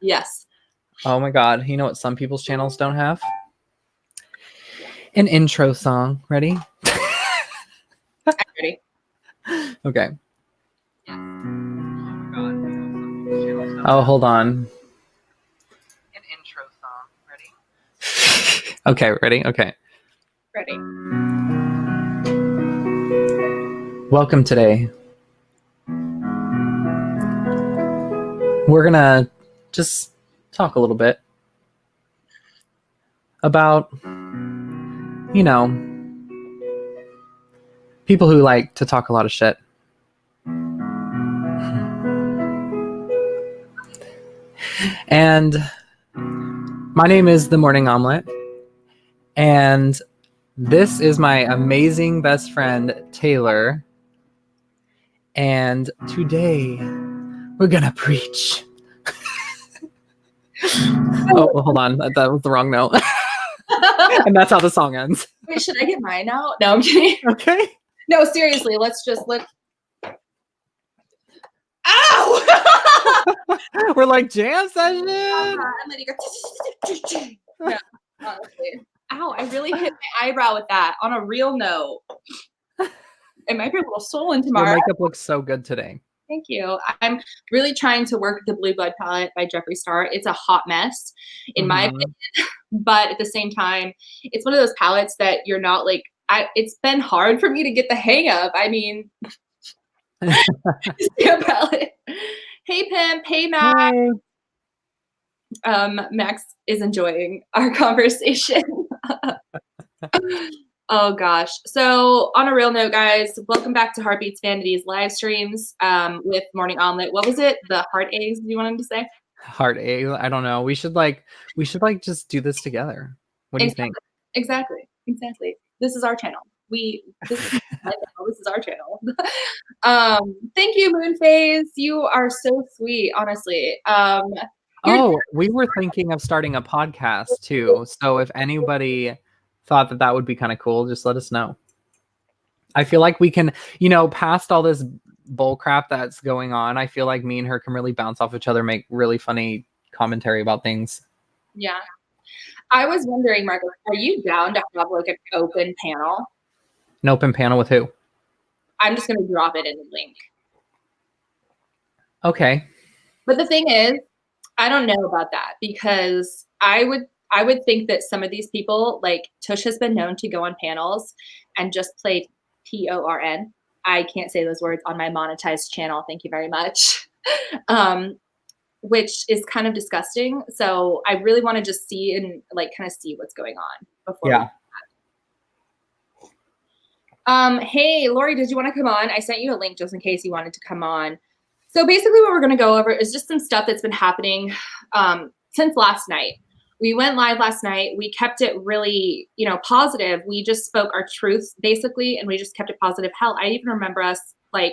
Yes. Oh my God. You know what some people's channels don't have? An intro song. Ready? I'm ready. Okay. Oh, hold on. An intro song. Ready? Okay, ready? Okay. Ready. Welcome today. We're gonna just talk a little bit about, you know, people who like to talk a lot of shit. And my name is The Morning Omelet, and this is my amazing best friend, Taylor. And today, we're gonna preach. Oh, hold on. That was the wrong note. And that's how the song ends. Wait, should I get mine out? No, I'm kidding. Okay. No, seriously, let. Ow! We're like jam session. I'm letting go. Yeah, honestly. Ow, I really hit my eyebrow with that on a real note. It might be a little swollen tomorrow. Your makeup looks so good today. Thank you. I'm really trying to work the Blue Blood palette by Jeffree Star. It's a hot mess, in my opinion. But at the same time, it's one of those palettes that you're not like, it's been hard for me to get the hang of. I mean, palette. Hey, Pimp. Hey, Max. Hey. Max is enjoying our conversation. Oh gosh. So on a real note, guys, welcome back to Heartbeats Vanity's live streams with Morning Omelet. What was it? The heart eggs you wanted to say? Heart egg. I don't know. We should just do this together. What do you think? Exactly. This is our channel. This is our channel. Thank you, Moonface. You are so sweet, honestly. We were thinking of starting a podcast too. So if anybody thought that would be kind of cool, just let us know. I feel like we can, past all this bull crap that's going on, I feel like me and her can really bounce off each other, make really funny commentary about things. Yeah. I was wondering, Margaret, are you down to have like an open panel? An open panel with who? I'm just going to drop it in the link. Okay. But the thing is, I don't know about that because I would think that some of these people, like Tush has been known to go on panels and just play PORN. I can't say those words on my monetized channel. Thank you very much. Which is kind of disgusting. So I really want to just see and like kind of see what's going on before. Yeah. Hey, Lori, did you want to come on? I sent you a link just in case you wanted to come on. So basically what we're going to go over is just some stuff that's been happening since last night. We went live last night. We kept it really, positive. We just spoke our truths basically, and we just kept it positive. Hell, I even remember us like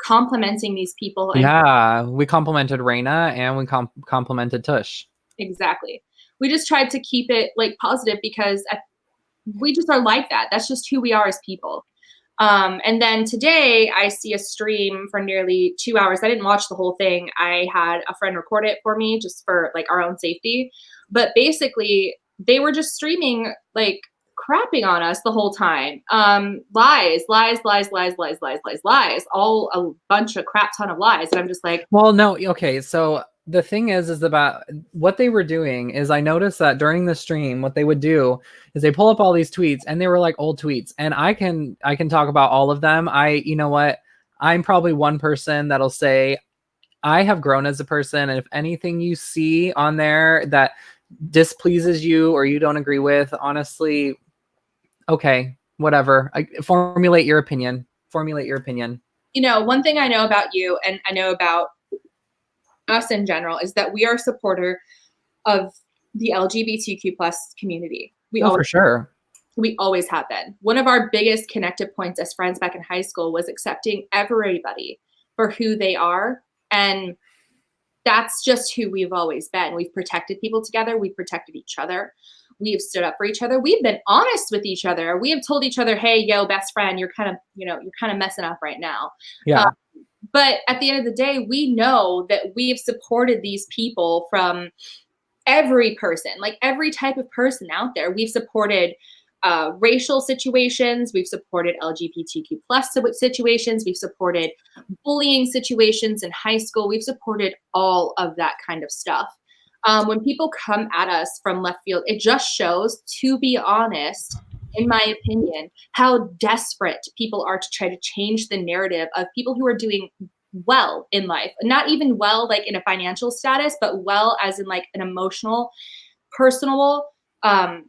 complimenting these people. Yeah, we complimented Raina and we complimented Tush. Exactly. We just tried to keep it like positive because we just are like that. That's just who we are as people. And then today I see a stream for nearly 2 hours. I didn't watch the whole thing. I had a friend record it for me just for like our own safety. But basically they were just streaming like crapping on us the whole time. Lies, all a bunch of crap ton of lies. And I'm just like, well, no. Okay. So the thing is about what they were doing is I noticed that during the stream, what they would do is they pull up all these tweets and they were like old tweets. And I can talk about all of them. You know what? I'm probably one person that'll say I have grown as a person. And if anything you see on there that displeases you or you don't agree with, honestly, okay, whatever. Formulate your opinion. One thing I know about you and I know about us in general is that we are a supporter of the LGBTQ plus community. For sure. We always have been. One of our biggest connective points as friends back in high school was accepting everybody for who they are. And that's just who we've always been. We've protected people together. We've protected each other. We've stood up for each other. We've been honest with each other. We have told each other, hey, yo, best friend, you're kind of messing up right now. Yeah. But at the end of the day, we know that we have supported these people from every person, like every type of person out there. We've supported racial situations, we've supported LGBTQ plus situations, we've supported bullying situations in high school, we've supported all of that kind of stuff. When people come at us from left field, it just shows, to be honest, in my opinion, how desperate people are to try to change the narrative of people who are doing well in life. Not even well like in a financial status, but well as in like an emotional, personal.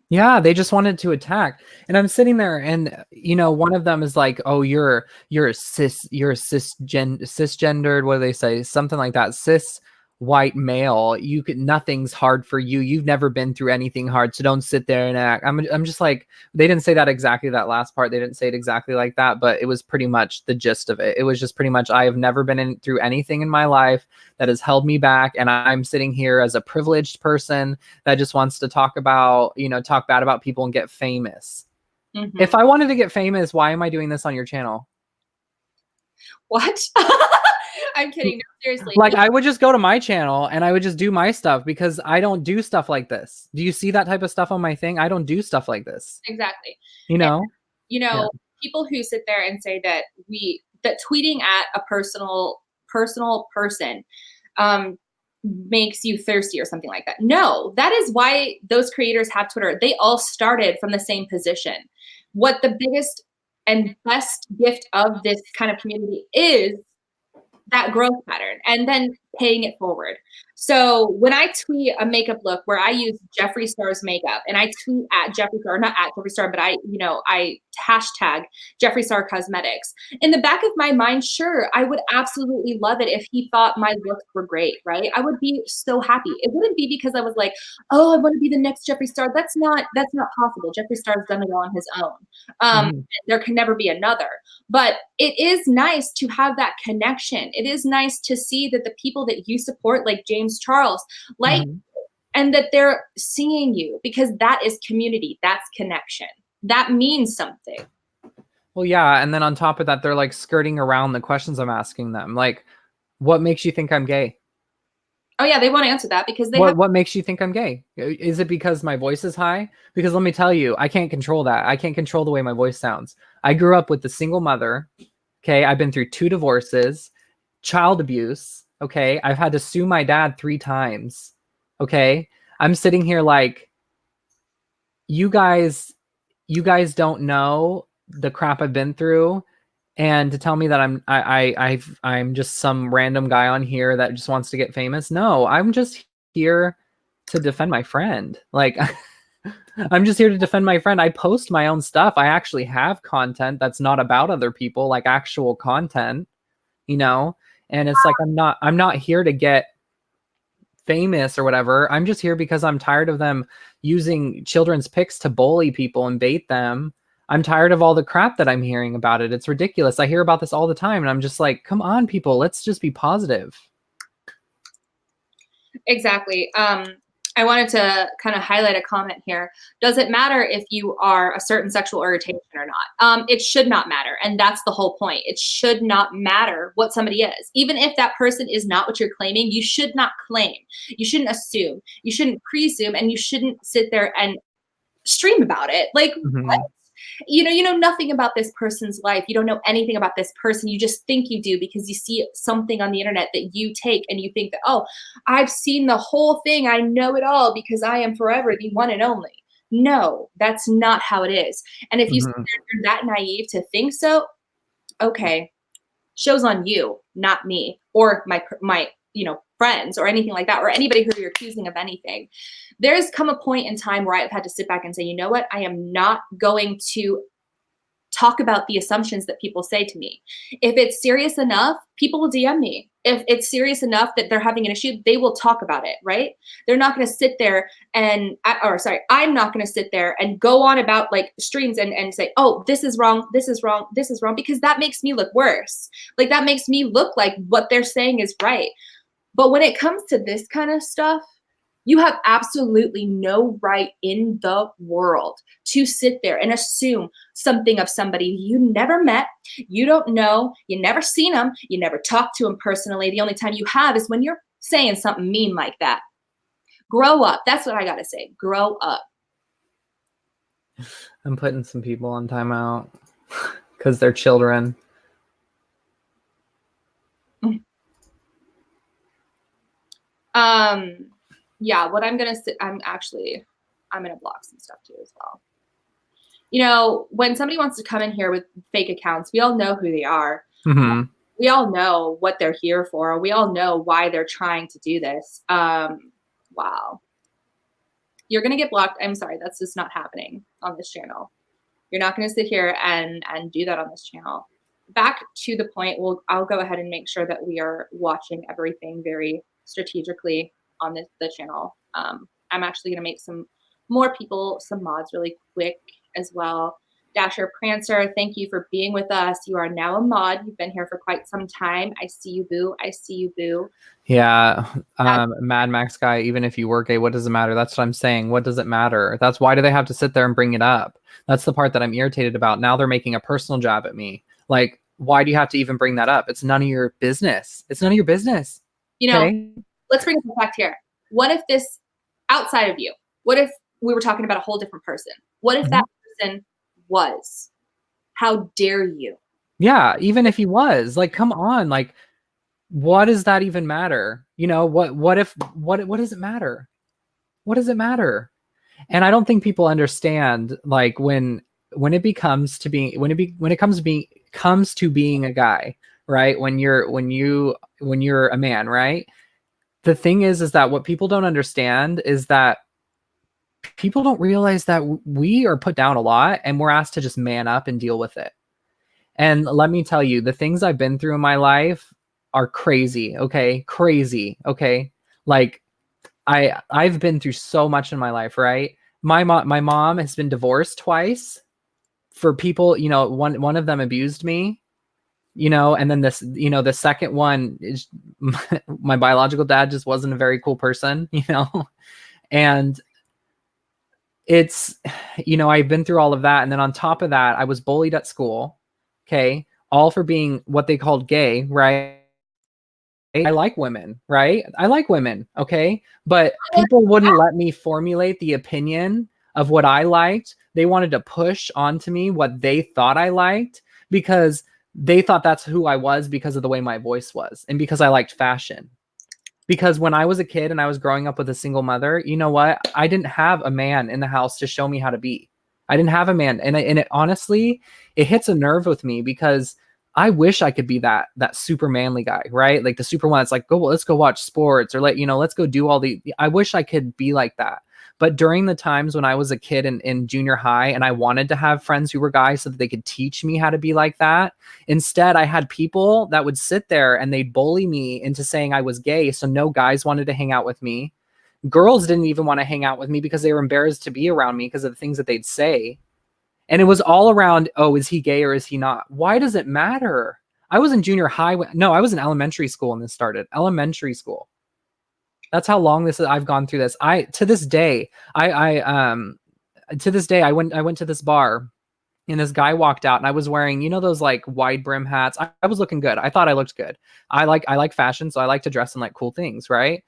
Yeah, they just wanted to attack. And I'm sitting there and one of them is like, "Oh, you're cisgendered, what do they say? Something like that. Cis white male. Nothing's hard for you. You've never been through anything hard, so don't sit there and act." I'm just like, they didn't say that exactly, that last part. They didn't say it exactly like that, but it was pretty much the gist of it. It was just pretty much, I have never been through anything in my life that has held me back, and I'm sitting here as a privileged person that just wants to talk bad about people and get famous. Mm-hmm. If I wanted to get famous, why am I doing this on your channel? What? I'm kidding. No, seriously. Like, I would just go to my channel and I would just do my stuff, because I don't do stuff like this. Do you see that type of stuff on my thing? I don't do stuff like this. Exactly. You know? And, Yeah. people who sit there and say that tweeting at a personal person makes you thirsty or something like that. No, that is why those creators have Twitter. They all started from the same position. What the biggest and best gift of this kind of community is that growth pattern and then paying it forward. So when I tweet a makeup look where I use Jeffree Star's makeup and I tweet at Jeffree Star, not at Jeffree Star, but I hashtag Jeffree Star Cosmetics. In the back of my mind, sure, I would absolutely love it if he thought my looks were great, right? I would be so happy. It wouldn't be because I was like, oh, I want to be the next Jeffree Star. That's not possible. Jeffree Star's done it all on his own. There can never be another. But it is nice to have that connection. It is nice to see that the people that you support, like James Charles, and that they're seeing you, because that is community. That's connection. That means something. Well, yeah. And then on top of that, they're like skirting around the questions I'm asking them. Like, what makes you think I'm gay? Oh yeah, they want to answer that because they what makes you think I'm gay? Is it because my voice is high? Because let me tell you, I can't control that. I can't control the way my voice sounds. I grew up with a single mother. Okay. I've been through 2 divorces, child abuse. Okay. I've had to sue my dad 3 times. Okay. I'm sitting here like, you guys don't know the crap I've been through. And to tell me that I'm just some random guy on here that just wants to get famous. No, I'm just here to defend my friend. Like, I'm just here to defend my friend. I post my own stuff. I actually have content that's not about other people, like actual content, and it's like, I'm not here to get famous or whatever. I'm just here because I'm tired of them using children's pics to bully people and bait them. I'm tired of all the crap that I'm hearing about it. It's ridiculous. I hear about this all the time, and I'm just like, come on, people, let's just be positive. Exactly. I wanted to kind of highlight a comment here. Does it matter if you are a certain sexual orientation or not? It should not matter. And that's the whole point. It should not matter what somebody is. Even if that person is not what you're claiming, you should not claim. You shouldn't assume. You shouldn't presume, and you shouldn't sit there and stream about it. Like, what? You know nothing about this person's life. You don't know anything about this person. You just think you do because you see something on the internet that you take and you think that, oh, I've seen the whole thing. I know it all because I am forever the one and only. No, that's not how it is. And if you're that naive to think so, okay, show's on you, not me or my friends or anything like that, or anybody who you're accusing of anything. There's come a point in time where I've had to sit back and say, you know what? I am not going to talk about the assumptions that people say to me. If it's serious enough, people will DM me. If it's serious enough that they're having an issue, they will talk about it, right? They're not going to sit there and, I'm not going to sit there and go on about like streams and say, oh, this is wrong, this is wrong, this is wrong, because that makes me look worse. Like, that makes me look like what they're saying is right. But when it comes to this kind of stuff, You have absolutely no right in the world to sit there and assume something of somebody you never met, you don't know, you never seen them, you never talked to them personally. The only time you have is when you're saying something mean like that. Grow up. That's what I got to say. Grow up. I'm putting some people on timeout because they're children. Yeah, what I'm going to say, I'm going to block some stuff too as well. You know, when somebody wants to come in here with fake accounts, we all know who they are. Mm-hmm. We all know what they're here for. We all know why they're trying to do this. Wow. You're going to get blocked. I'm sorry. That's just not happening on this channel. You're not going to sit here and do that on this channel. Back to the point, I'll go ahead and make sure that we are watching everything very strategically on the channel. I'm actually going to make some more people, some mods really quick as well. Dasher Prancer, thank you for being with us. You are now a mod. You've been here for quite some time. I see you, boo. I see you, boo. Yeah. Mad Max guy, even if you were gay, what does it matter? That's what I'm saying. What does it matter? That's why do they have to sit there and bring it up? That's the part that I'm irritated about. Now they're making a personal jab at me. Like, why do you have to even bring that up? It's none of your business. It's none of your business. You know, Okay. let's bring up the fact here. What if this, outside of you, what if we were talking about a whole different person? What if that person was? How dare you? Yeah, even if he was, like, come on, like, what does that even matter? You know, what if what does it matter? What does it matter? And I don't think people understand, like, when it becomes to being when it comes to being a guy, right? When you're a man, right? The thing is that what people don't understand is that people don't realize that we are put down a lot and we're asked to just man up and deal with it. And let me tell you, the things I've been through in my life are crazy, okay? Crazy, okay? Like, I've been through so much in my life, right? My mom has been divorced twice for people, you know, one of them abused me, you know, and then this, you know, the second one is my biological dad just wasn't a very cool person, you know. And it's, you know, I've been through all of that, and then on top of that, I was bullied at school, okay? All for being what they called gay, right? I like women, right? I like women, okay? But people wouldn't let me formulate the opinion of what I liked. They wanted to push onto me what they thought I liked because they thought that's who I was because of the way my voice was and because I liked fashion. Because when I was a kid and I was growing up with a single mother, you know what? I didn't have a man in the house to show me how to be. I didn't have a man, and it honestly, it hits a nerve with me because I wish I could be that super manly guy, right? Like the super one that's like, go, well, let's go watch sports, or let's go do all the. I wish I could be like that. But during the times when I was a kid in junior high and I wanted to have friends who were guys so that they could teach me how to be like that, instead, I had people that would sit there and they'd bully me into saying I was gay. So no guys wanted to hang out with me. Girls didn't even want to hang out with me because they were embarrassed to be around me because of the things that they'd say. And it was all around, oh, is he gay or is he not? Why does it matter? I was in junior high. No, I was in elementary school when this started. Elementary school. That's how long this is. I've gone through this. To this day, I went to this bar and this guy walked out and I was wearing, you know, those like wide brim hats. I was looking good. I thought I looked good. I like fashion, so I like to dress in like cool things, right?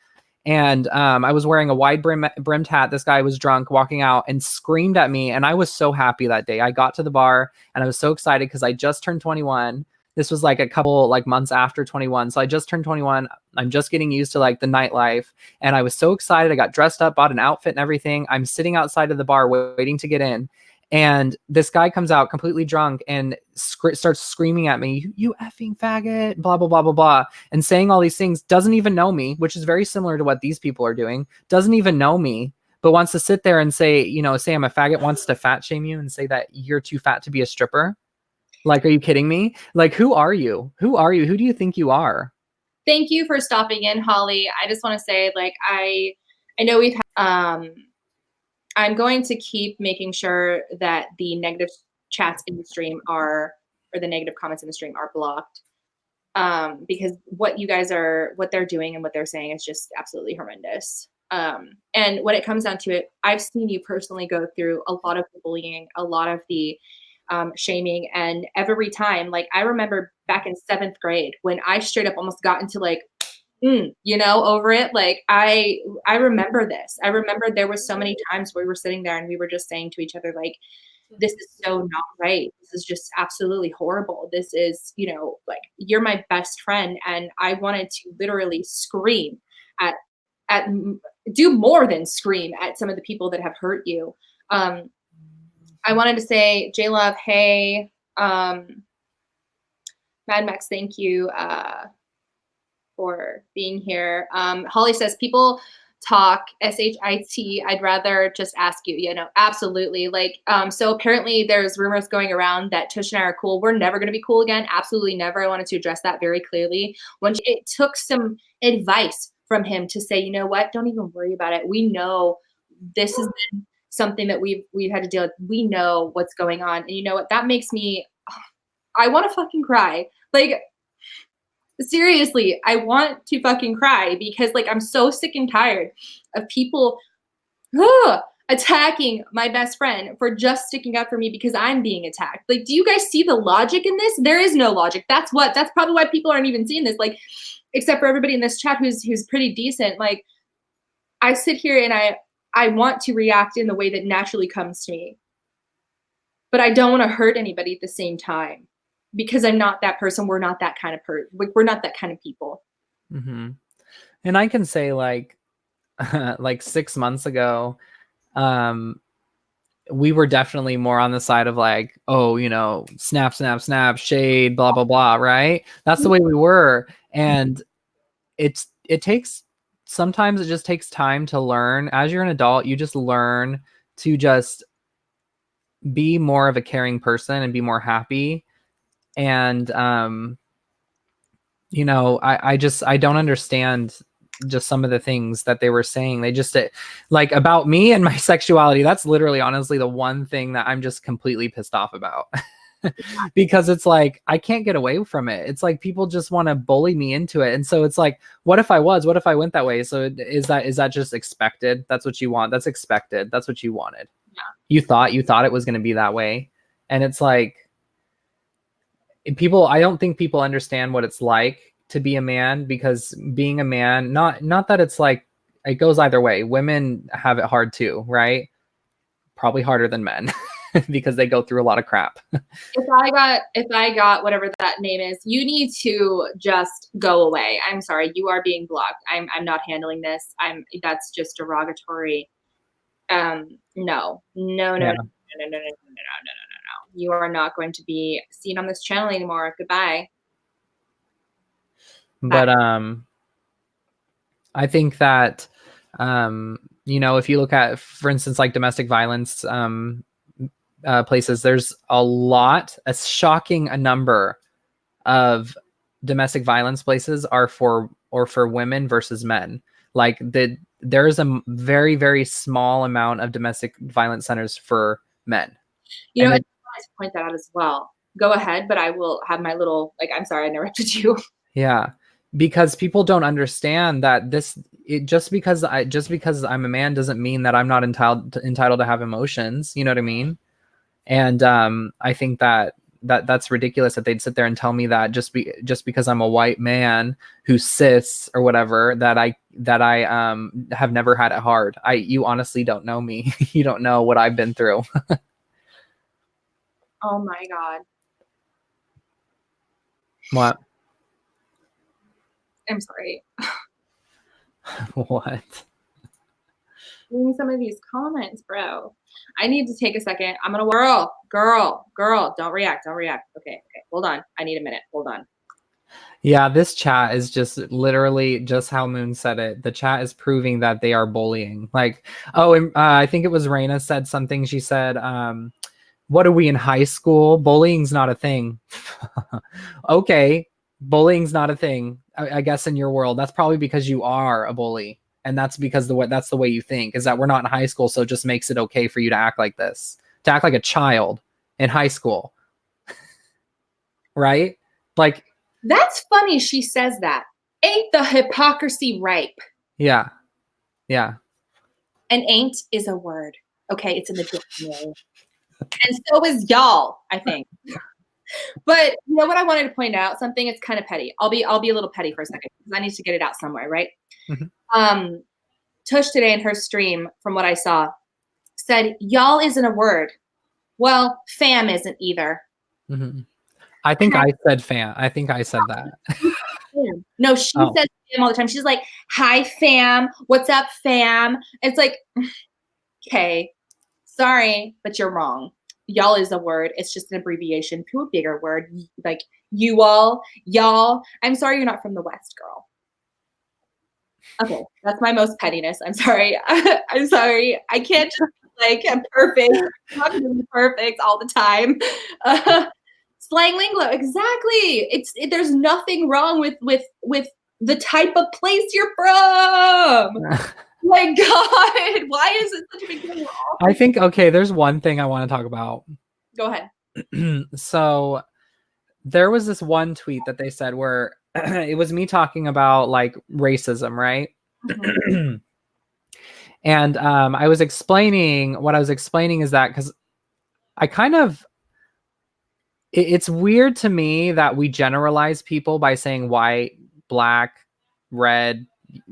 And I was wearing a brimmed hat. This guy was drunk, walking out and screamed at me, and I was so happy that day. I got to the bar and I was so excited because I just turned 21. This was like a couple like months after 21, so I just turned 21. I'm just getting used to like the nightlife, and I was so excited. I got dressed up, bought an outfit and everything. I'm sitting outside of the bar waiting to get in. And this guy comes out completely drunk and starts screaming at me, you effing faggot, blah, blah, blah, blah, blah, and saying all these things, doesn't even know me, which is very similar to what these people are doing, doesn't even know me, but wants to sit there and say, you know, say I'm a faggot, wants to fat shame you and say that you're too fat to be a stripper. Like, are you kidding me? Like, who are you? Who are you? Who do you think you are? Thank you for stopping in, Holly. I just want to say, like, I know we've I'm going to keep making sure that the negative chats in the stream are, or the negative comments in the stream are blocked. Because what they're doing and what they're saying is just absolutely horrendous. And when it comes down to it, I've seen you personally go through a lot of the bullying, a lot of the shaming, and every time, like I remember back in 7th grade when I straight up almost got into like, over it. Like I remember this. I remember there was so many times where we were sitting there and we were just saying to each other, like, this is so not right. This is just absolutely horrible. This is, like you're my best friend, and I wanted to literally scream at at do more than scream at some of the people that have hurt you. Um, I wanted to say, J Love, hey, Mad Max, thank you for being here. Holly says, people talk shit. I'd rather just ask you, absolutely. Like, so apparently there's rumors going around that Tush and I are cool. We're never going to be cool again. Absolutely never. I wanted to address that very clearly. It took some advice from him to say, you know what, don't even worry about it. We know this has been something that we've had to deal with. We know what's going on. And you know what, that makes me, I want to fucking cry. Like, seriously, I want to fucking cry because like I'm so sick and tired of people attacking my best friend for just sticking up for me because I'm being attacked. Like, do you guys see the logic in this? There is no logic. That's probably why people aren't even seeing this. Like, except for everybody in this chat who's pretty decent. Like, I sit here and I want to react in the way that naturally comes to me, but I don't want to hurt anybody at the same time. Because I'm not that person. We're not that kind of we're not that kind of people. Mm-hmm. And I can say like 6 months ago, we were definitely more on the side of like, oh, snap, snap, snap, shade, blah, blah, blah. Right. That's the way we were. And sometimes it just takes time to learn. As you're an adult, you just learn to just be more of a caring person and be more happy. And, I don't understand just some of the things that they were saying. They just like about me and my sexuality. That's literally, honestly, the one thing that I'm just completely pissed off about. Because it's like, I can't get away from it. It's like people just want to bully me into it. And so it's like, what if I went that way? So is that just expected? That's what you want. That's expected. That's what you wanted. Yeah. You thought it was going to be that way. And it's like, I don't think people understand what it's like to be a man, because being a man, not that it's like, it goes either way. Women have it hard too, right? Probably harder than men because they go through a lot of crap. If I got whatever that name is, you need to just go away. I'm sorry, you are being blocked. I'm not handling this. That's just derogatory. No, no, no, no, no, no, Yeah. no, no, no, no, no, no, no. You are not going to be seen on this channel anymore. Goodbye. But I think that if you look at, for instance, like domestic violence places, there's a shocking number of domestic violence places are for women versus men. Like there is a very, very small amount of domestic violence centers for men. I wanted to point that out as well. Go ahead, but I will have my little, like, I'm sorry I interrupted you. Yeah, because people don't understand that just because I'm a man doesn't mean that I'm not entitled to have emotions. You know what I mean? And I think that's ridiculous that they'd sit there and tell me that just because I'm a white man who's cis or whatever, that I have never had it hard. You honestly don't know me. You don't know what I've been through. Oh my God. What? I'm sorry. What? Reading some of these comments, bro. I need to take a second. I'm gonna girl. Don't react. Okay. Hold on. I need a minute. Hold on. Yeah, this chat is just literally just how Moon said it. The chat is proving that they are bullying. Like, and, I think it was Raina said something. She said, what are we in high school? Bullying's not a thing. Okay, bullying's not a thing. I guess in your world, that's probably because you are a bully. And that's because that's the way you think, is that we're not in high school. So it just makes it okay for you to act like this, to act like a child in high school. Right? Like, that's funny she says that. Ain't the hypocrisy ripe? Yeah. Yeah. And ain't is a word. Okay, it's in the dictionary. And so is y'all, I think. But you know what I wanted to point out? Something it's kind of petty. I'll be a little petty for a second because I need to get it out somewhere, right? Mhm. Tush today in her stream, from what I saw, said y'all isn't a word. Well, fam isn't either. Mhm. I think I said fam. I think I said that. No, she Oh. says fam all the time. She's like, hi fam, what's up fam? It's like, okay, sorry, but you're wrong. Y'all is a word. It's just an abbreviation to a bigger word. Like you all, y'all. I'm sorry you're not from the West, girl. Okay, that's my most pettiness. I'm sorry. I'm sorry. I can't just like I'm perfect. I'm not gonna be perfect all the time. Slang lingo, exactly. There's nothing wrong with the type of place you're from. My God, why is it such a big deal? I think, okay, there's one thing I want to talk about. Go ahead. So there was this one tweet that they said where it was me talking about like racism, right? Mm-hmm. And I was explaining what I was explaining is that because I kind of it's weird to me that we generalize people by saying white, black, red,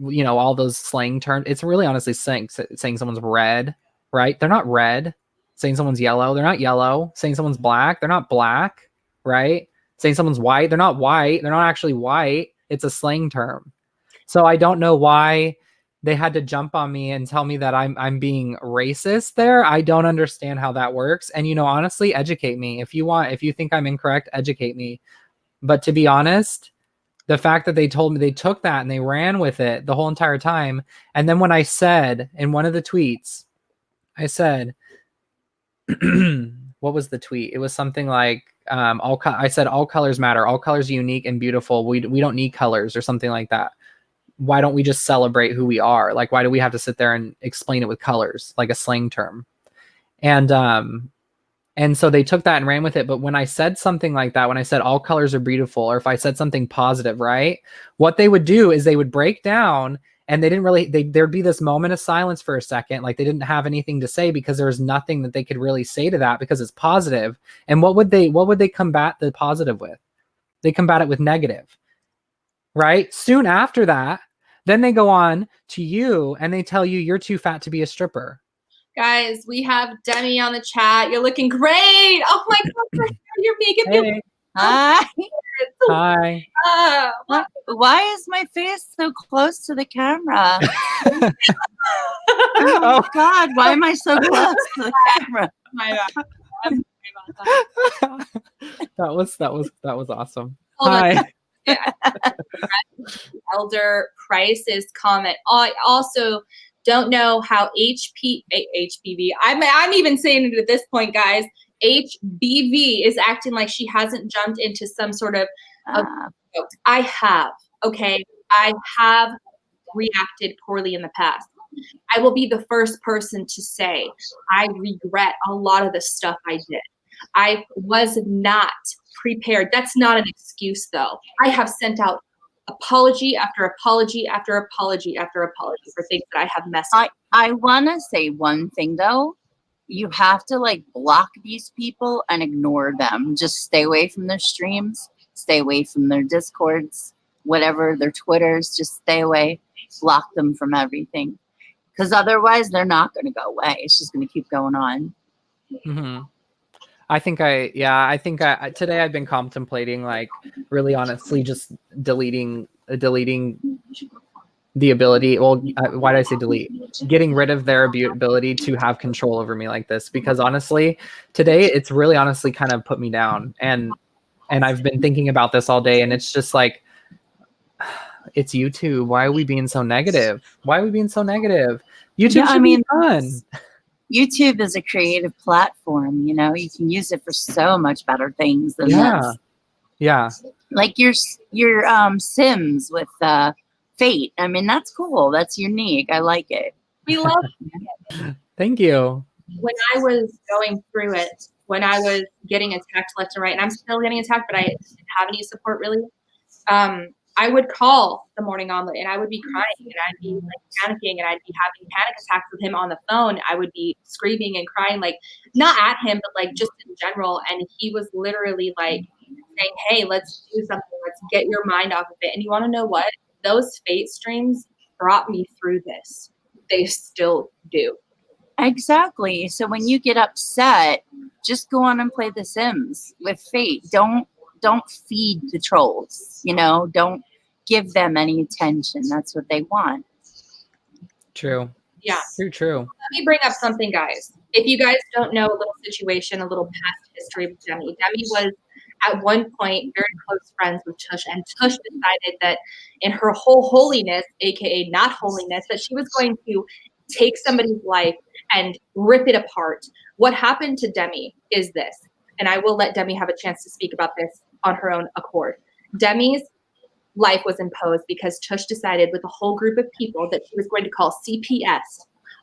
you know, all those slang terms. It's really honestly saying someone's red, right? They're not red. Saying someone's yellow, they're not yellow. Saying someone's black, they're not black, right? Saying someone's white, they're not white. They're not actually white. It's a slang term. So I don't know why they had to jump on me and tell me that I'm being racist there. I don't understand how that works. And you know, honestly, educate me. If you think I'm incorrect, educate me. But to be honest, the fact that they told me they took that and they ran with it the whole entire time. And then when I said in one of the tweets, I said, what was the tweet? It was something like, I said, all colors matter. All colors are unique and beautiful. We don't need colors or something like that. Why don't we just celebrate who we are? Like, why do we have to sit there and explain it with colors, like a slang term? And so they took that and ran with it. But when I said something like that, when I said all colors are beautiful, or if I said something positive, right? What they would do is they would break down and they didn't really, there'd be this moment of silence for a second. Like they didn't have anything to say because there was nothing that they could really say to that because it's positive. And what would they combat the positive with? They combat it with negative, right? Soon after that, then they go on to you and they tell you you're too fat to be a stripper. Guys, we have Demi on the chat. You're looking great. Oh my God, you're making me. Hey. Hi. Hi. Why is my face so close to the camera? Oh God, why am I so close to the camera? My bad. I'm sorry about that. That was awesome. Hold on. Hi. Yeah. Elder Price's comment. I also don't know how HPV. I'm even saying it at this point, guys. HBV is acting like she hasn't jumped into some sort of. I have. Okay, I have reacted poorly in the past. I will be the first person to say I regret a lot of the stuff I did. I was not prepared. That's not an excuse, though. I have sent out apology after apology after apology after apology for things that I have messed up. I want to say one thing, though. You have to like block these people and ignore them. Just stay away from their streams, stay away from their discords, whatever, their Twitters, just stay away, block them from everything. Because otherwise they're not going to go away. It's just going to keep going on. Mm-hmm. I think today I've been contemplating, like, really honestly, just deleting the ability. Well, why did I say delete? Getting rid of their ability to have control over me like this, because honestly, today it's really honestly kind of put me down, and I've been thinking about this all day, and it's just like, it's YouTube. Why are we being so negative? Why are we being so negative? YouTube should be fun. YouTube is a creative platform, you know, you can use it for so much better things than this. Yeah. Like your Sims with Fate. I mean, that's cool. That's unique. I like it. We love it. Thank you. When I was going through it, when I was getting attacked left and right, and I'm still getting attacked, but I didn't have any support really. I would call the morning omelet and I would be crying and I'd be like panicking and I'd be having panic attacks with him on the phone. I would be screaming and crying, like not at him, but like just in general. And he was literally like saying, hey, let's do something. Let's get your mind off of it. And you want to know what? Those fate streams brought me through this. They still do. Exactly. So when you get upset, just go on and play The Sims with Fate. Don't feed the trolls, you know, don't give them any attention. That's what they want. True. Yeah. True. Let me bring up something, guys. If you guys don't know a little situation, a little past history of Demi. Demi was at one point very close friends with Tush, and Tush decided that in her whole holiness, aka not holiness, that she was going to take somebody's life and rip it apart. What happened to Demi is this, and I will let Demi have a chance to speak about this on her own accord. Demi's life was imposed because Tush decided with a whole group of people that she was going to call CPS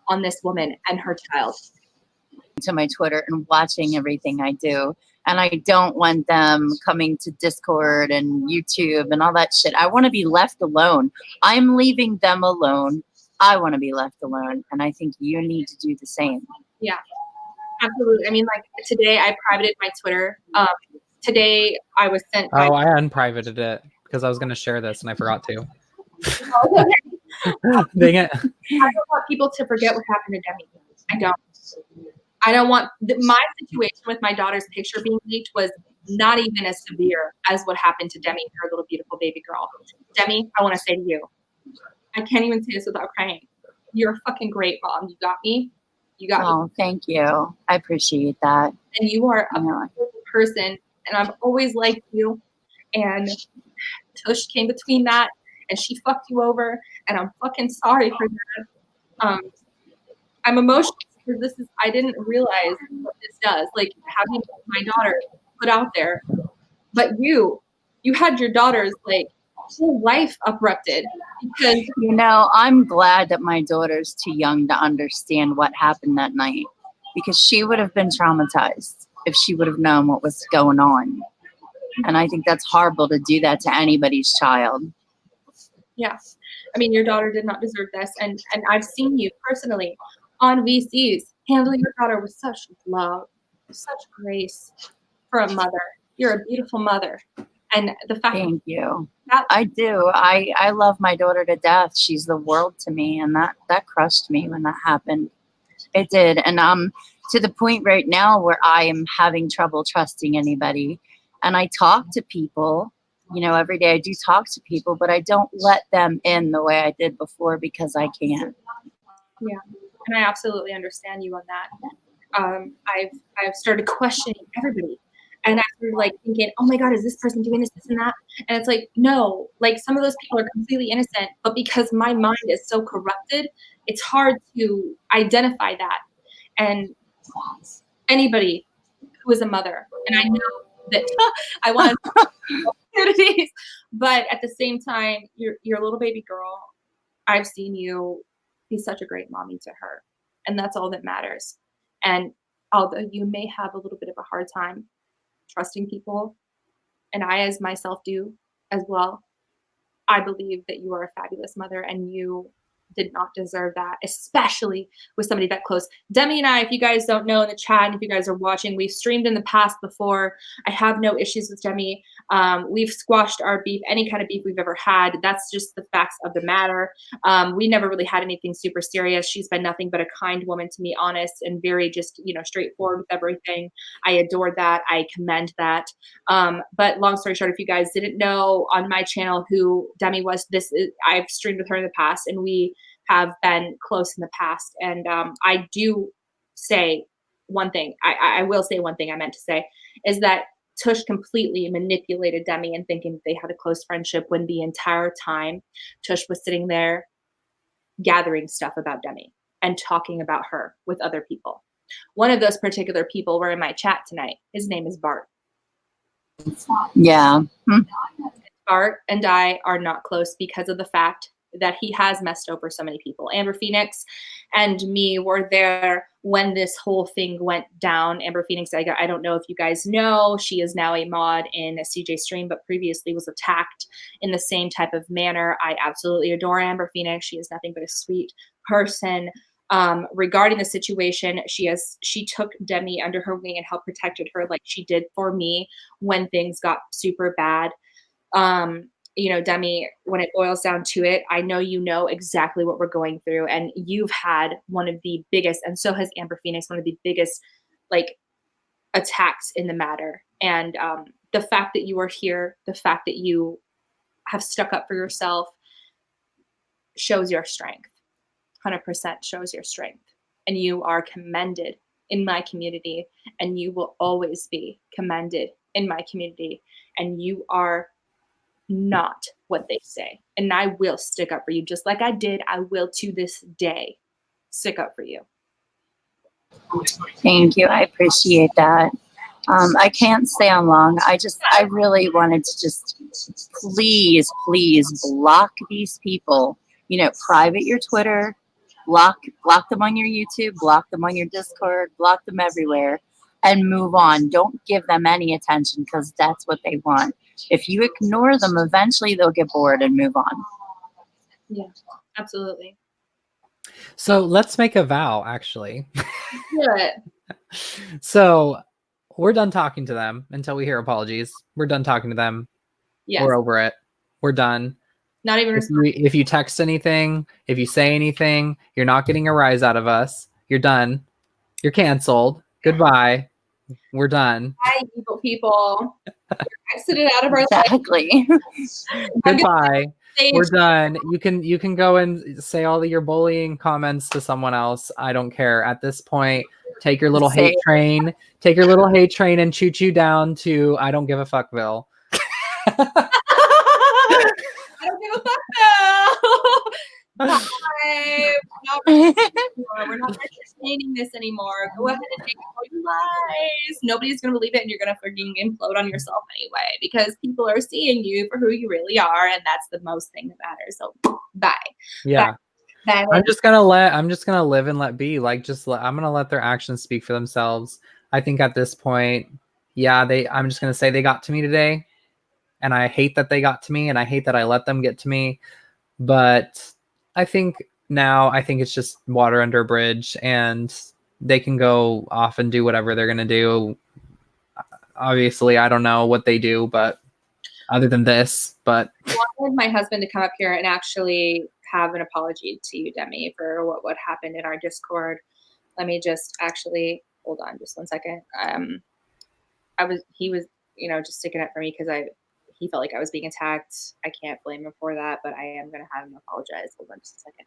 on this woman and her child. To my Twitter and watching everything I do. And I don't want them coming to Discord and YouTube and all that shit. I want to be left alone. I'm leaving them alone. I want to be left alone. And I think you need to do the same. Yeah, absolutely. I mean, like today I privated my Twitter. Today I was sent. I unprivated it because I was going to share this and I forgot to. Dang it. I don't want people to forget what happened to Demi. I don't want my situation with my daughter's picture being leaked was not even as severe as what happened to Demi, her little beautiful baby girl. Demi, I want to say to you, I can't even say this without crying. You're a fucking great mom. You got me. You got me. Oh, thank you. I appreciate that. And you are a beautiful person, and I've always liked you. And Tush came between that, and she fucked you over, and I'm fucking sorry for that. I'm emotional because I didn't realize what this does. Like having my daughter put out there, but you had your daughter's like whole life uprooted because you know, I'm glad that my daughter's too young to understand what happened that night, because she would have been traumatized if she would have known what was going on. And I think that's horrible to do that to anybody's child. Yeah. I mean, your daughter did not deserve this. And I've seen you personally on VCs handle your daughter with such love, such grace for a mother. You're a beautiful mother. And the fact Thank you. I do. I love my daughter to death. She's the world to me. And that crushed me when that happened. It did. And to the point right now where I am having trouble trusting anybody. And I talk to people, you know, every day I do talk to people, but I don't let them in the way I did before because I can't. Yeah. And I absolutely understand you on that. I've started questioning everybody. And I started like thinking, oh my God, is this person doing this, this, and that? And it's like, no, like some of those people are completely innocent, but because my mind is so corrupted, it's hard to identify that. And anybody who is a mother, and I know that I want opportunities, but at the same time, your little baby girl, I've seen you be such a great mommy to her. And that's all that matters. And although you may have a little bit of a hard time trusting people, and I as myself do as well, I believe that you are a fabulous mother and you did not deserve that, especially with somebody that close. Demi and I, if you guys don't know in the chat, and if you guys are watching, we've streamed in the past before. I have no issues with Demi. We've squashed our beef, any kind of beef we've ever had. That's just the facts of the matter. We never really had anything super serious. She's been nothing but a kind woman to me, honest and very just, you know, straightforward with everything. I adore that. I commend that. But long story short, if you guys didn't know on my channel who Demi was, I've streamed with her in the past, and we have been close in the past. And I do say one thing, I will say one thing I meant to say, is that Tush completely manipulated Demi and thinking they had a close friendship when the entire time Tush was sitting there gathering stuff about Demi and talking about her with other people. One of those particular people were in my chat tonight. His name is Bart. Yeah. Bart and I are not close because of the fact that he has messed over so many people. Amber Phoenix and me were there when this whole thing went down. Amber Phoenix, I don't know if you guys know, she is now a mod in a CJ stream, but previously was attacked in the same type of manner. I absolutely adore Amber Phoenix. She is nothing but a sweet person. Regarding the situation, she took Demi under her wing and helped protected her like she did for me when things got super bad. You know, Demi, when it boils down to it, I know you know exactly what we're going through, and you've had one of the biggest, and so has Amber Phoenix, one of the biggest like attacks in the matter. And the fact that you are here, the fact that you have stuck up for yourself shows your strength. 100% shows your strength, and you are commended in my community, and you will always be commended in my community, and you are not what they say. And I will stick up for you just like I did. I will to this day stick up for you. Thank you. I appreciate that. I can't stay on long. I really wanted to just please block these people. You know, private your Twitter, block them on your YouTube, block them on your Discord, block them everywhere, and move on. Don't give them any attention because that's what they want. If you ignore them, eventually they'll get bored and move on. Yeah, absolutely. So let's make a vow, actually. Do it. So we're done talking to them until we hear apologies. We're done talking to them. Yes. We're over it. We're done. Not even if you text anything, if you say anything, you're not getting a rise out of us. You're done. You're canceled. Goodbye. We're done. Hi, evil people. You're exited out of our Exactly. Goodbye. We're done. You can go and say all of your bullying comments to someone else. I don't care. At this point, take your little hate train. Take your little hate train and choo-choo down to I don't give a fuckville. I don't give a fuck now. Bye. We're not entertaining this anymore. Go ahead and take all your lies. Nobody's gonna believe it, and you're gonna freaking implode on yourself anyway because people are seeing you for who you really are, and that's the most thing that matters. So bye. Yeah. Bye. I'm just gonna live and let be. Like I'm gonna let their actions speak for themselves. I think at this point, yeah, I'm just gonna say they got to me today. And I hate that they got to me, and I hate that I let them get to me. But I think it's just water under a bridge, and they can go off and do whatever they're going to do. Obviously, I don't know what they do, but other than this, but I wanted my husband to come up here and actually have an apology to you, Demi, for what happened in our Discord. Let me just actually hold on just 1 second. He was, just sticking up for me because he felt like I was being attacked. I can't blame him for that, but I am going to have him apologize. Hold on just a second.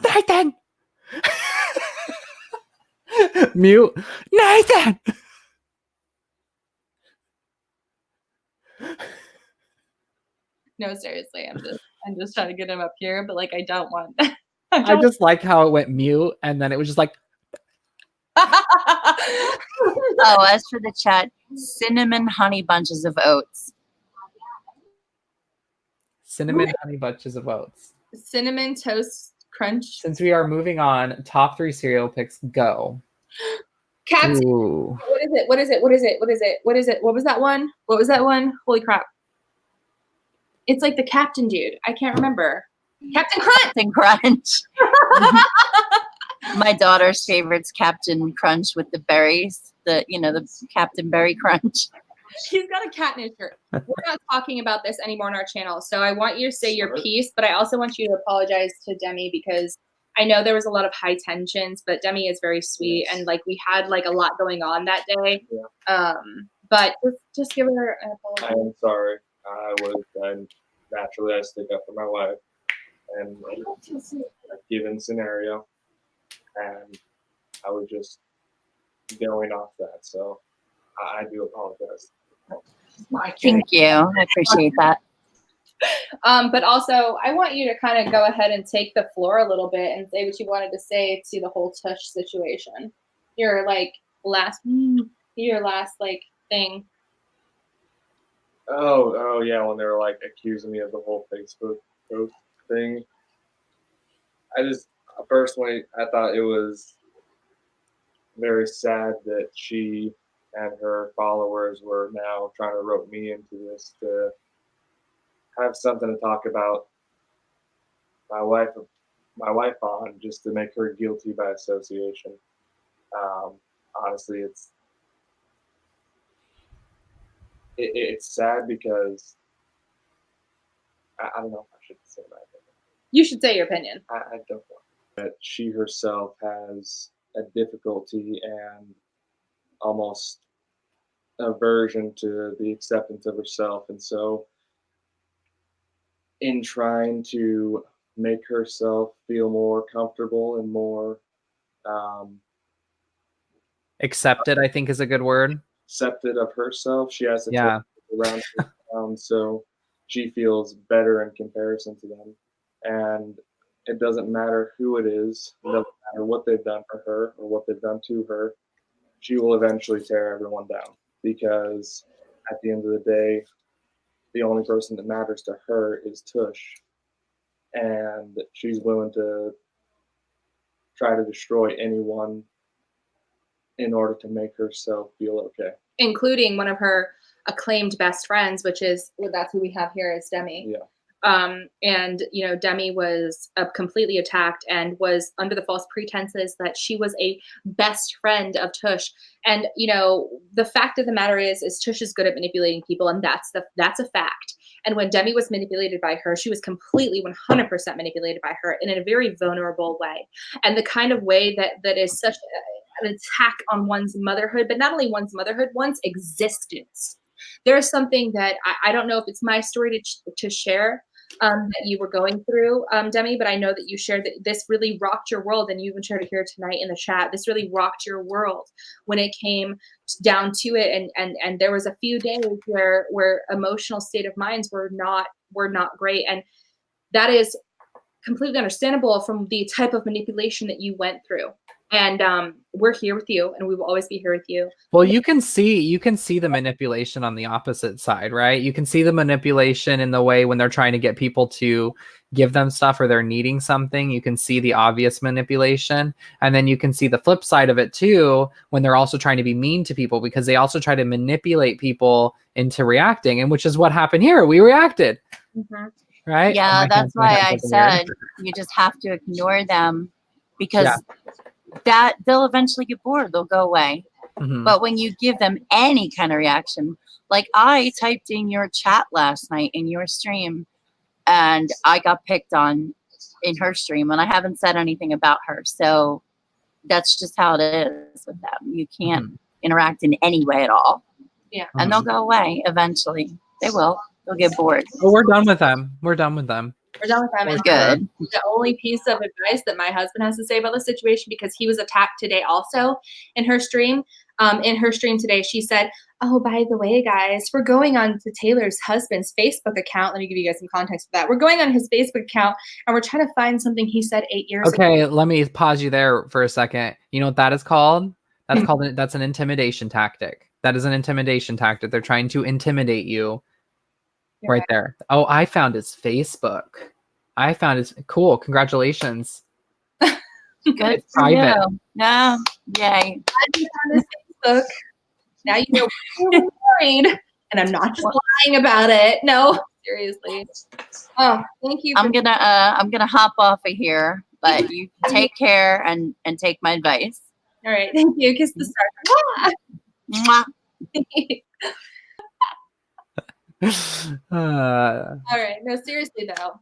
Nathan! Mute. Nathan! No, seriously, I'm just trying to get him up here, but like I don't want. I just like how it went mute, and then it was just like. Oh, as for the chat, cinnamon honey bunches of oats. Cinnamon honey bunches of oats. Cinnamon toast crunch. Since we are moving on, top 3 cereal picks, go. Captain. Ooh. What is it? What was that one? Holy crap. It's like the captain dude. I can't remember. Captain Crunch. Captain Crunch. My daughter's favorite's Captain Crunch with the berries. The Captain Berry Crunch. He's got a catnip shirt. We're not talking about this anymore on our channel. So I want you to say your piece, but I also want you to apologize to Demi because I know there was a lot of high tensions, but Demi is very sweet and like we had like a lot going on that day. Yeah. But just give her an apology. I am sorry. Naturally I stick up for my wife and a given scenario, and I was just going off that. So I do apologize. Thank you. I appreciate that. But also, I want you to kind of go ahead and take the floor a little bit and say what you wanted to say to the whole Tush situation. Your last thing. Oh yeah, when they were like accusing me of the whole Facebook post thing. I just personally, I thought it was very sad that she and her followers were now trying to rope me into this to have something to talk about my wife my wife on just to make her guilty by association. Um, honestly, it's sad because I don't know if I should say my opinion. You should say your opinion. I don't want that she herself has a difficulty and almost aversion to the acceptance of herself, and so in trying to make herself feel more comfortable and more um, Accepted, I think, is a good word. accepted of herself, she has to take Yeah. people around her down so she feels better in comparison to them. And it doesn't matter who it is, it doesn't matter what they've done for her or what they've done to her, she will eventually tear everyone down because at the end of the day, the only person that matters to her is Tush. And she's willing to try to destroy anyone in order to make herself feel okay. Including one of her acclaimed best friends, which is, well, that's who we have here is Demi. Yeah. And Demi was completely attacked and was under the false pretenses that she was a best friend of Tush. And the fact of the matter is Tush is good at manipulating people, and that's a fact. And when Demi was manipulated by her, she was completely 100% manipulated by her in a very vulnerable way, and the kind of way that is such an attack on one's motherhood, but not only one's motherhood, one's existence. There's something that I don't know if it's my story to share, that you were going through, Demi, but I know that you shared that this really rocked your world, and you even shared it here tonight in the chat. This really rocked your world when it came down to it, and there was a few days where emotional state of minds were not great, and that is completely understandable from the type of manipulation that you went through. And we're here with you, and we will always be here with you. Well, you can see the manipulation on the opposite side, right? You can see the manipulation in the way when they're trying to get people to give them stuff or they're needing something. You can see the obvious manipulation. And then you can see the flip side of it too, when they're also trying to be mean to people, because they also try to manipulate people into reacting, and which is what happened here. We reacted. Mm-hmm. Right? Yeah, that's why I said you just have to ignore them, because that they'll eventually get bored. They'll go away. Mm-hmm. But when you give them any kind of reaction, like I typed in your chat last night in your stream, and I got picked on in her stream, and I haven't said anything about her. So that's just how it is with them. You can't interact in any way at all. Yeah. And they'll go away eventually. They will. They'll get bored. Oh, we're done with them. We're done with them. We're done with them. We're And good. the only piece of advice that my husband has to say about the situation, because he was attacked today also in her stream. In her stream today, she said, "Oh, by the way, guys, we're going on to Taylor's husband's Facebook account." Let me give you guys some context for that. We're going on his Facebook account, and we're trying to find something he said 8 years ago. Okay, let me pause you there for a second. You know what that is called? That's an intimidation tactic. That is an intimidation tactic. They're trying to intimidate you. Right there. Oh, I found his Facebook. Cool. Congratulations. Good It's for private. you. Yeah. Yay. Glad you found his Facebook. Now you know we're married, and I'm not just lying about it. No, seriously. Oh, thank you. I'm gonna hop off of here, but you take care and take my advice. All right. Thank you. Kiss the star. Mwah. All right. No, seriously though,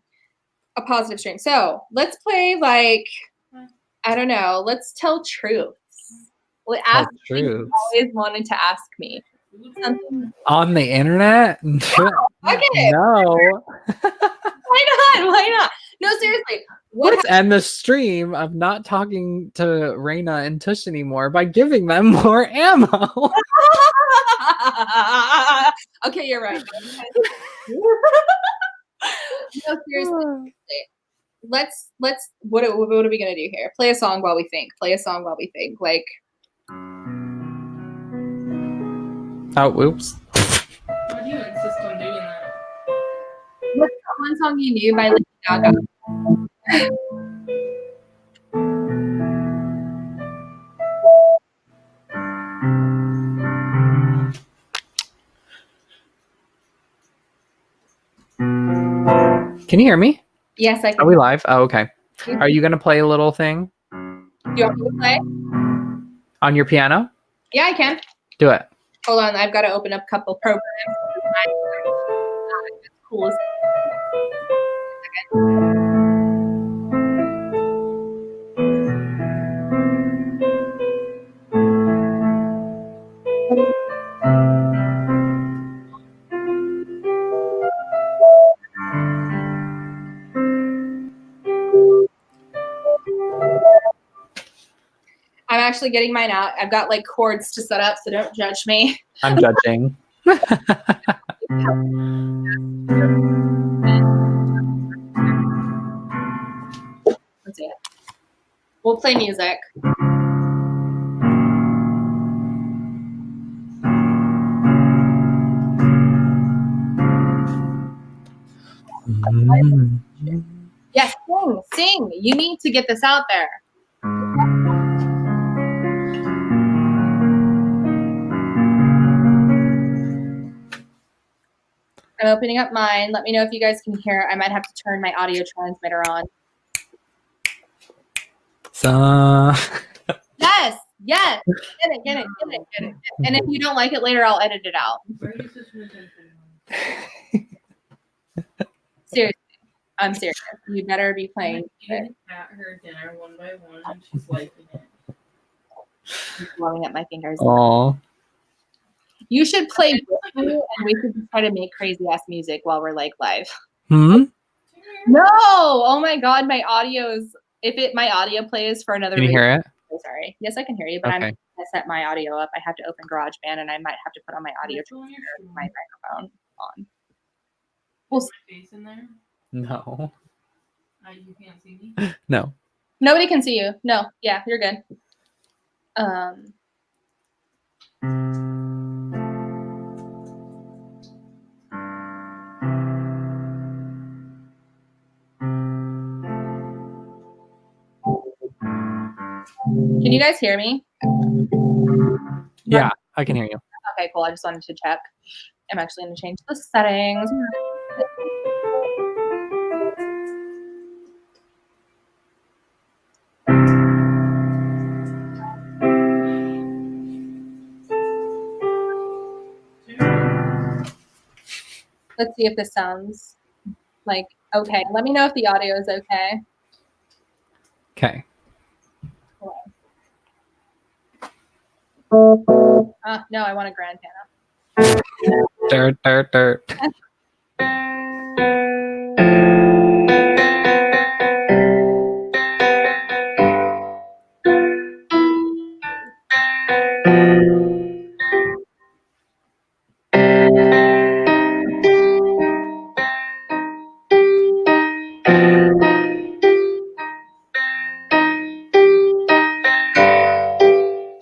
a positive string. So let's play I don't know. Let's tell truths. Well, ask me you always wanted to ask me. Something. On the internet? Okay. No. Why not? Why not? No, seriously. Let's end the stream of not talking to Raina and Tush anymore by giving them more ammo. Okay, you're right. No, seriously. Let's what are we gonna do here? Play a song while we think. Like oh, oops. Why do you insist on One Song You Knew by Lady Gaga. Can you hear me? Yes, I can. Are we live? Oh, okay. Are you gonna play a little thing Do you want me to play? on your piano? Yeah, I can. Do it. Hold on, I've got to open up a couple programs. It's cool as I'm actually getting mine out. I've got like chords to set up, so don't judge me. I'm judging. Let's see it. We'll play music. Yes, sing. You need to get this out there. I'm opening up mine. Let me know if you guys can hear. I might have to turn my audio transmitter on. So Yes, yes. Get it. And if you don't like it later, I'll edit it out. Seriously. I'm serious. You better be playing. Eating at her dinner one by one, and she's liking it. I'm blowing up my fingers. oh, You should play with me, and we could try to make crazy ass music while we're like live. hmm. No! Oh my god, my audio plays for another Can you reason. hear it? So sorry. Yes, I can hear you, but Okay. I'm gonna set my audio up. I have to open GarageBand, and I might have to put on my audio transmitter, my microphone on. We'll Is my face in there? No. You can't see me. No. Nobody can see you. No, yeah, you're good. Can you guys hear me? Yeah, I can hear you. Okay, cool. I just wanted to check. I'm actually going to change the settings. Let's see if this sounds like okay. Let me know if the audio is okay. Okay. No, I want a grand piano. Dirt.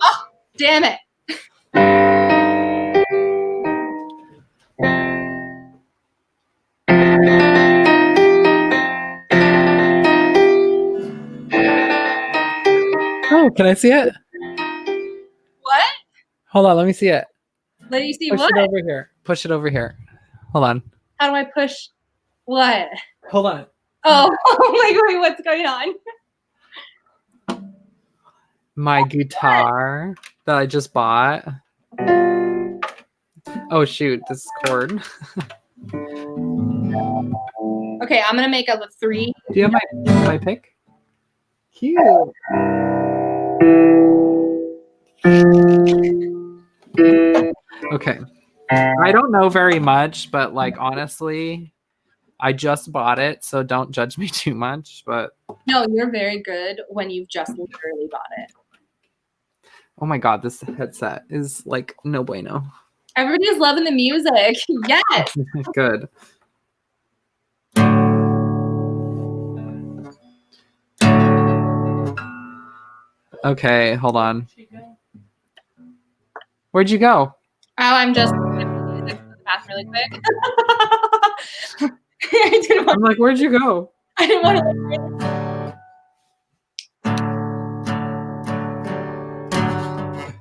Oh, damn it. Oh, can I see it? What? Hold on, let me see it. Let you see Push what? it over here. Push it over here. Hold on. How do I push what? Hold on. Oh, oh my god, what's going on? My guitar that I just bought. Oh shoot, this chord. Okay, I'm gonna make a 3. Do you have my pick? Cute. Okay. I don't know very much, but like honestly, I just bought it, so don't judge me too much. But No, you're very good when you've just literally bought it. oh my god, this headset is like no bueno. Everybody's loving the music. Yes. Good. Okay, hold on. Where'd you go? Oh, I'm just going to the bathroom really quick. I didn't want I'm like, where'd you go? I didn't want to.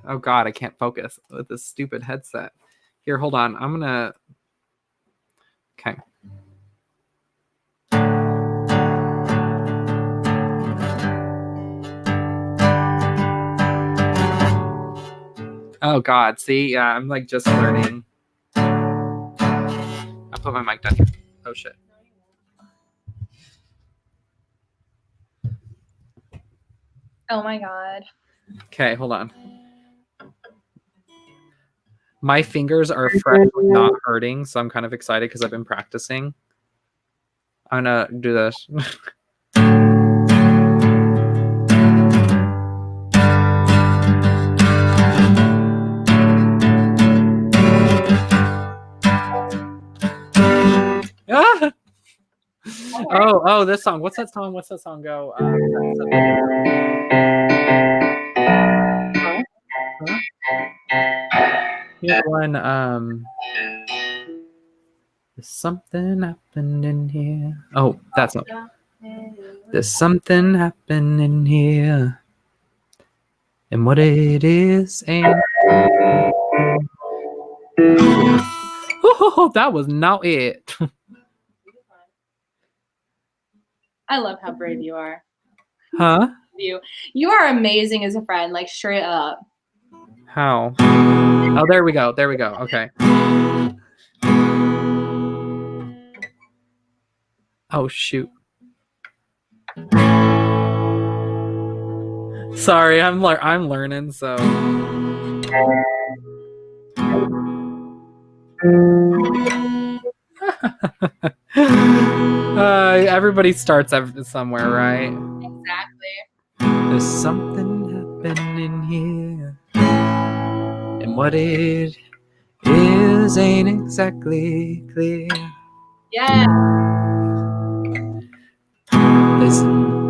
Oh God, I can't focus with this stupid headset. Here, hold on. I'm gonna. Okay. Oh God, see, yeah, I'm like just learning. I'll put my mic down here. Oh shit. Oh my God. Okay, hold on. My fingers are freshly not hurting, so I'm kind of excited because I've been practicing. I'm gonna do this. Ah! Oh, this song. What's that song? What's that song go? Here's one. There's something happened in here. Oh, that's not. There's something happening here, and what it is ain't. Oh, that was not it. I love how brave you are. Huh? You are amazing as a friend, like straight up. How? Oh, there we go. There we go. Okay. Oh shoot. Sorry, I'm learning, so. Everybody starts somewhere, right? Exactly. There's something happening here, and what it is ain't exactly clear. Yeah.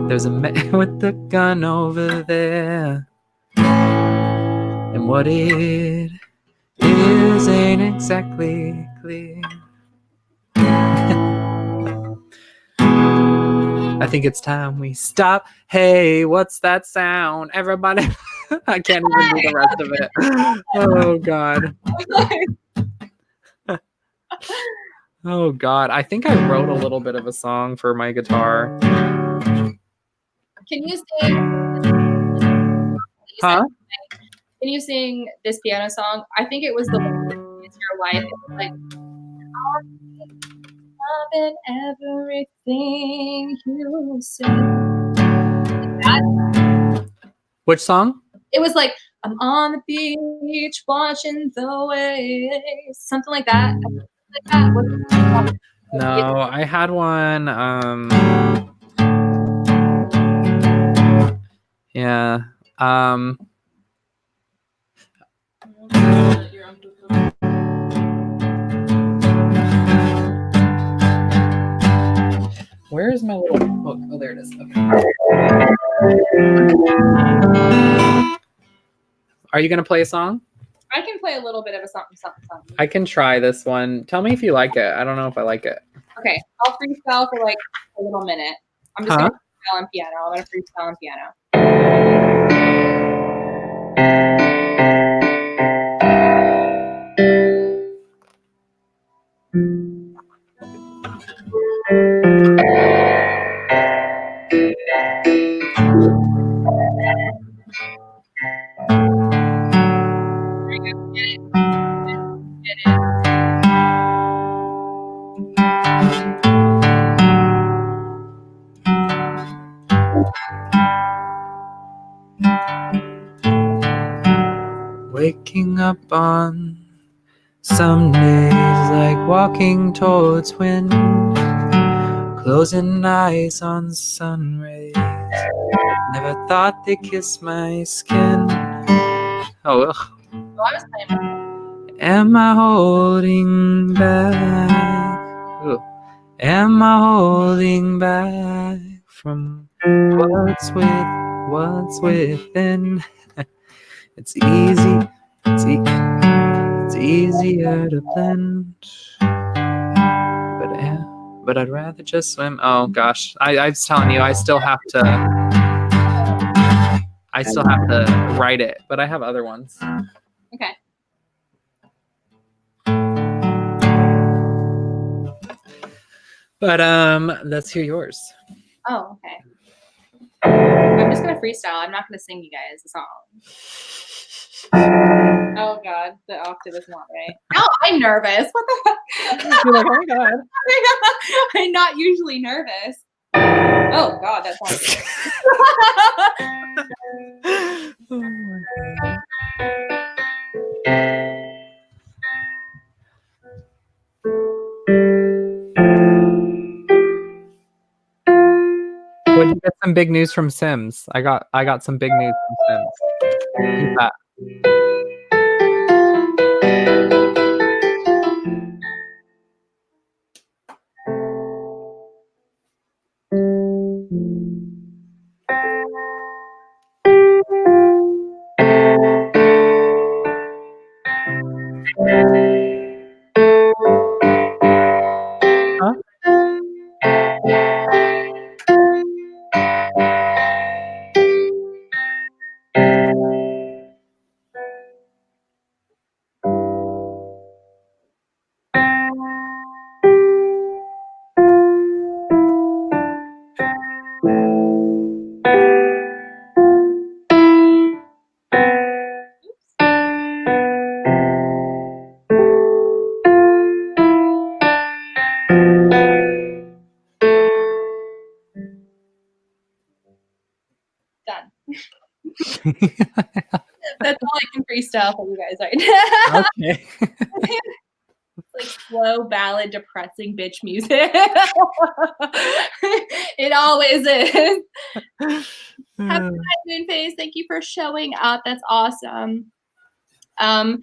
There's a man with a gun over there, and what it is ain't exactly clear. I think it's time we stop. Hey, what's that sound? Everybody. I can't even do the rest of it. Oh God. Oh God. I think I wrote a little bit of a song for my guitar. Can you sing? Huh? Can you sing this piano song? I think it was the It's Your Life. It was like love in everything you say. Which song? It was like I'm on the beach watching the waves, something like that. No, I had one. Yeah. Where is my little book? Oh, there it is. Okay. Are you gonna play a song? I can play a little bit of a something. I can try this one. Tell me if you like it. I don't know if I like it. Okay, I'll freestyle for like a little minute. I'm just gonna freestyle on piano. I'm gonna freestyle on piano. Waking up on some days like walking towards wind, closing eyes on sun rays. Never thought they'd kiss my skin. Oh, ugh. So I was playing. Am I holding back? Ooh. Am I holding back from what's within? It's easy. It's easier to blend, but but I'd rather just swim. Oh gosh, I was telling you, I still have to write it, but I have other ones. Okay. But let's hear yours. Oh, okay. I'm just gonna freestyle. I'm not gonna sing you guys a song. Oh God, the octave is not right. Oh, I'm nervous. What the heck? You're like, oh my God. I'm not usually nervous. Oh God, that's not Oh my God. Would you get some big news from Sims? I got some big news from Sims. Who's that? Huh? done. That's all I can freestyle for you guys right now. Okay. Like slow ballad, depressing bitch music. It always is. Happy Moonface, thank you for showing up. That's awesome. Oh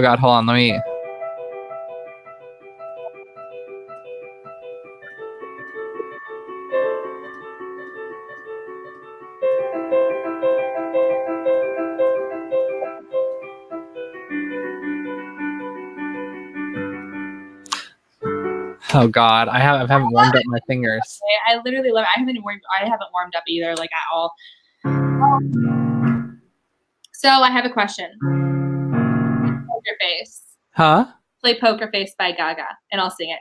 God, hold on. Let me. Oh God, I haven't warmed up my fingers. I literally love it. I haven't warmed up either, like at all. So I have a question. Poker Face. Huh? Play Poker Face by Gaga, and I'll sing it.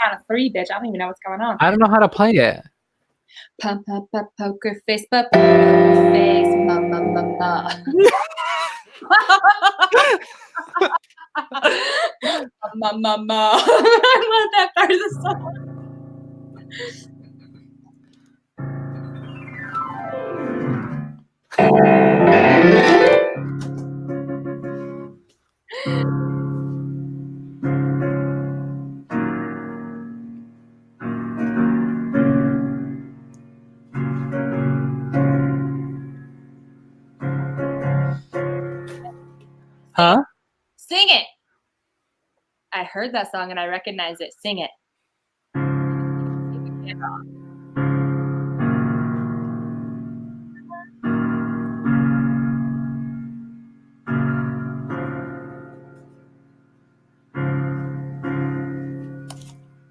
Count of three, bitch. I don't even know what's going on. I don't know how to play it. Pump up, up, poker face, but poker face, ma ma ma ma. Ma ma ma. I love that part of the song. Huh? Sing it. I heard that song and I recognize it. Sing it.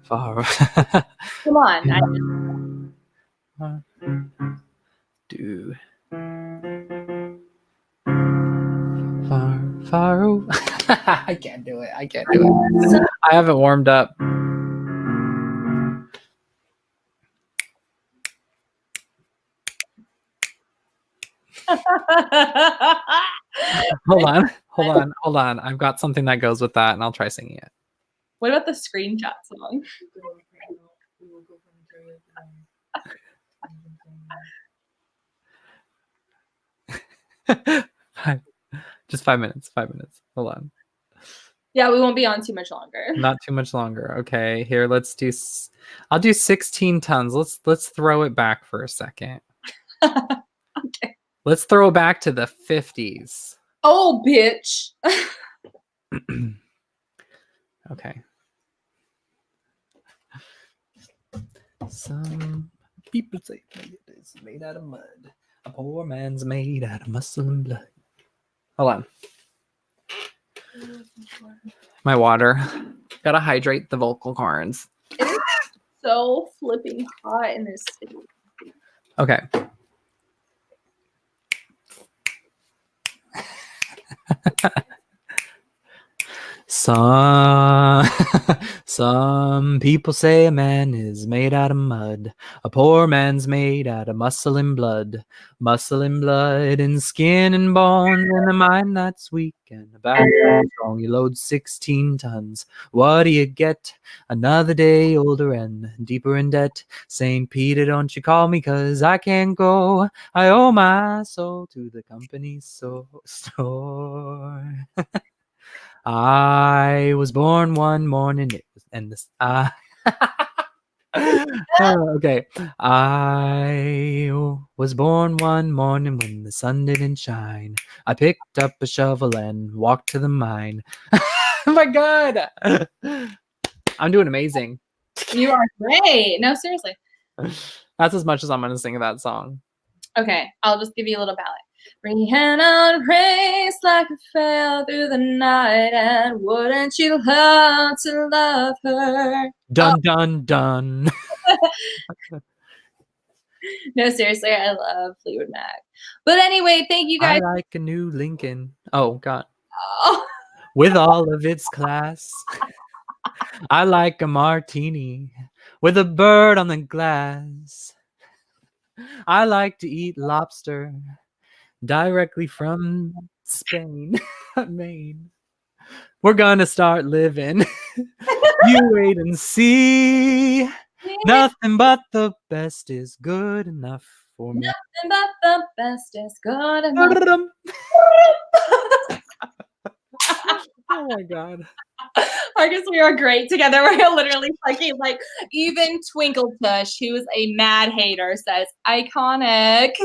Far. Come on. Dude. Far. I can't do it. I can't do it. I haven't warmed up. Hold on. I've got something that goes with that, and I'll try singing it. What about the screenshot song? Just 5 minutes. 5 minutes. Hold on. Yeah, we won't be on too much longer. Not too much longer. Okay, here. Let's do. I'll do 16 tons. Let's throw it back for a second. Okay. Let's throw it back to the 50s. Oh, bitch. Okay. Some people say it is made out of mud. A poor man's made out of muscle and blood. Hold on. My water. Gotta hydrate the vocal cords. It is so flipping hot in this city. Okay. Some people say a man is made out of mud. A poor man's made out of muscle and blood. Muscle and blood and skin and bones and a mind that's weak and a backbone strong. You load 16 tons. What do you get? Another day older and deeper in debt. St. Peter, don't you call me 'cause I can't go. I owe my soul to the company store. I was born one morning. It was and this. Okay. I was born one morning when the sun didn't shine. I picked up a shovel and walked to the mine. Oh my god! I'm doing amazing. You are great. No, seriously. That's as much as I'm gonna sing of that song. Okay, I'll just give you a little ballad. Rihanna race like a fell through the night, and wouldn't you love to love her? Dun dun dun. No, seriously, I love Fleetwood Mac. But anyway, thank you I guys. like a new Lincoln. Oh god. Oh, With all of its class. I like a martini with a bird on the glass. I like to eat lobster directly from Spain, Maine. We're gonna start living. You wait and see. Nothing but the best is good enough for me. nothing but the best is good enough. Oh my god. Marcus, we are great together. We're literally fucking like, even Twinkle Tush, who's a mad hater, says iconic.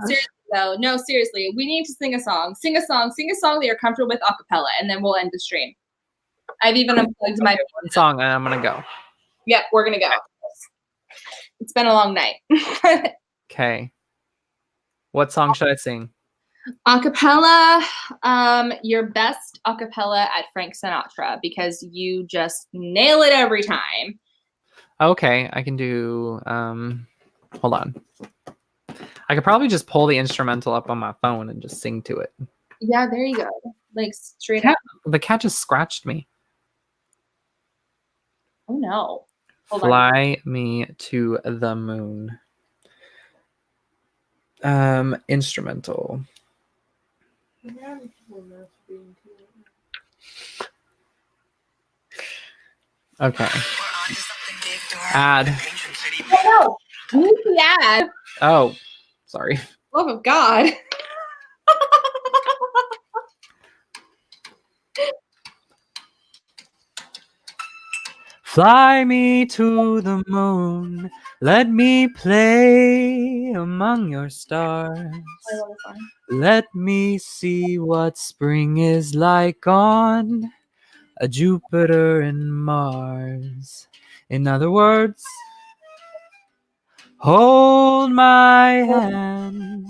Seriously though, no, seriously, we need to sing a song. Sing a song that you're comfortable with a cappella, and then we'll end the stream. I've even unplugged my one song and I'm gonna go. Yep, we're gonna go. It's been a long night. Okay. What song should I sing? Acapella, your best acapella at Frank Sinatra, because you just nail it every time. Okay, I can do hold on. I could probably just pull the instrumental up on my phone and just sing to it. Yeah, there you go. Like straight up. The cat just scratched me. Oh no. Hold on. Fly me to the moon. Instrumental. Okay. Ad. Oh no. You need the ad. Oh, sorry. Love of God. Fly me to the moon. Let me play among your stars. I love this song. Let me see what spring is like on a Jupiter and Mars. In other words, hold my hand.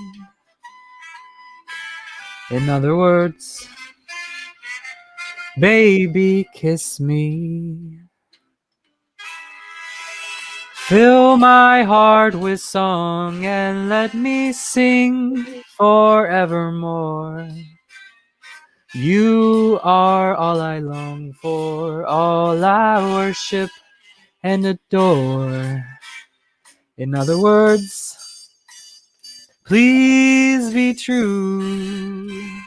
In other words, baby, kiss me. Fill my heart with song and let me sing forevermore. You are all I long for, all I worship and adore. In other words, please be true.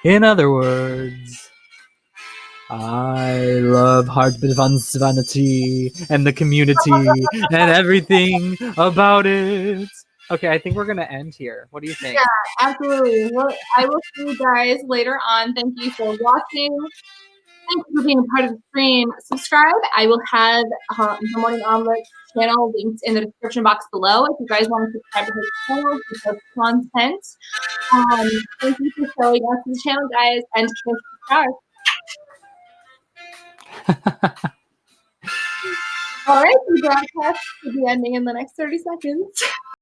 In other words, I love Heartbeat Vanity and the community and everything about it. Okay, I think we're gonna end here. What do you think? Yeah, absolutely. Well, I will see you guys later on. Thank you for watching. Thank you for being a part of the stream. Subscribe. I will have the Morning Omelet channel linked in the description box below if you guys want to subscribe to his channel for content. Thank you for showing us the channel, guys, and kiss the stars. All right, the broadcast will be ending in the next 30 seconds.